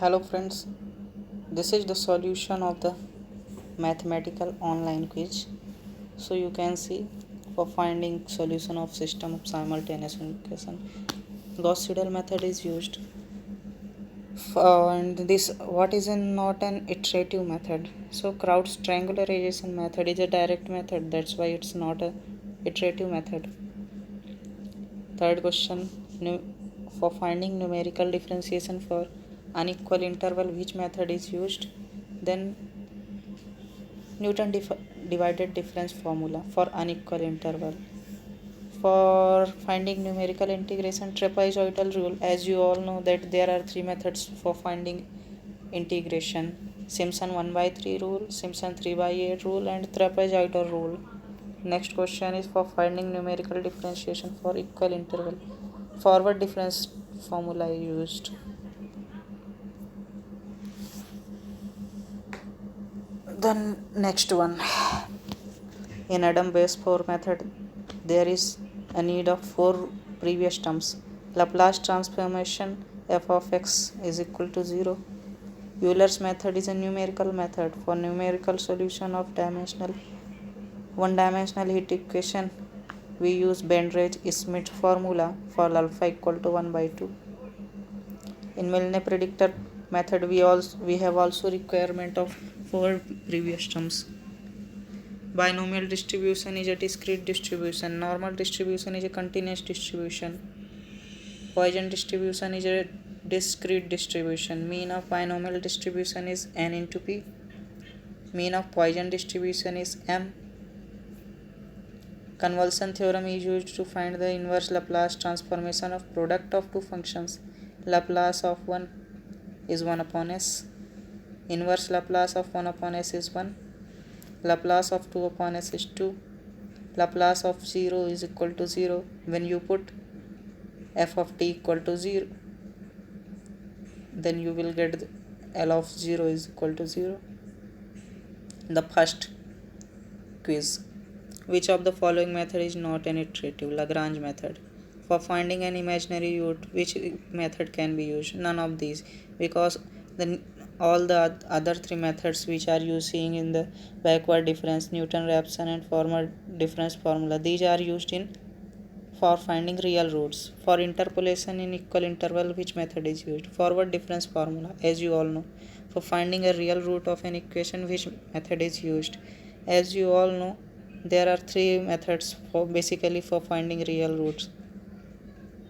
Hello friends, this is the solution of the mathematical online quiz. So you can see for finding solution of system of simultaneous integration, Gauss-Seidel method is used. And this what is not an iterative method. So Kraut's triangularization method is a direct method. That's why it's not a iterative method. Third question, for finding numerical differentiation for unequal interval, which method is used? Then Newton divided difference formula for unequal interval. For finding numerical integration, trapezoidal rule. As you all know that there are three methods for finding integration: Simpson 1 by 3 rule, Simpson 3 by 8 rule, and trapezoidal rule. Next question is for finding numerical differentiation for equal interval. Forward difference formula is used. Then next one, in Adam-Bayes 4 method, there is a need of four previous terms. Laplace transformation f of x is equal to 0. Euler's method is a numerical method for numerical solution of one-dimensional heat equation. We use Bainbridge-Schmidt formula for alpha equal to 1 by 2. In Milne predictor method, we have also requirement of four previous terms. Binomial distribution is a discrete distribution. Normal distribution is a continuous distribution. Poisson distribution is a discrete distribution. Mean of binomial distribution is n into p. Mean of Poisson distribution is m. Convolution theorem is used to find the inverse Laplace transformation of product of two functions. Laplace of 1 is 1 upon s. Inverse Laplace of 1 upon s is 1. Laplace of 2 upon s is 2. Laplace of 0 is equal to 0 when you put f of t equal to 0. Then you will get L of 0 is equal to 0. The first quiz. Which of the following method is not an iterative? Lagrange method. For finding an imaginary root, which method can be used? None of these, because all the other three methods which are using in the backward difference, Newton-Raphson and forward difference formula, these are used in for finding real roots. For interpolation in equal interval, which method is used? Forward difference formula, as you all know. For finding a real root of an equation, which method is used? As you all know, there are three methods for basically for finding real roots.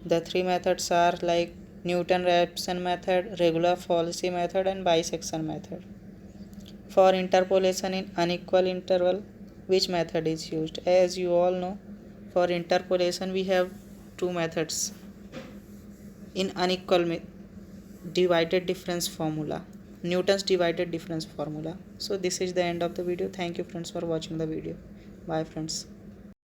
The three methods are like Newton-Raphson method, regular fallacy method, and bisection method. For interpolation in unequal interval, which method is used? As you all know, for interpolation we have two methods in unequal divided difference formula, Newton's divided difference formula. So this is the end of the video. Thank you friends for watching the video. Bye friends.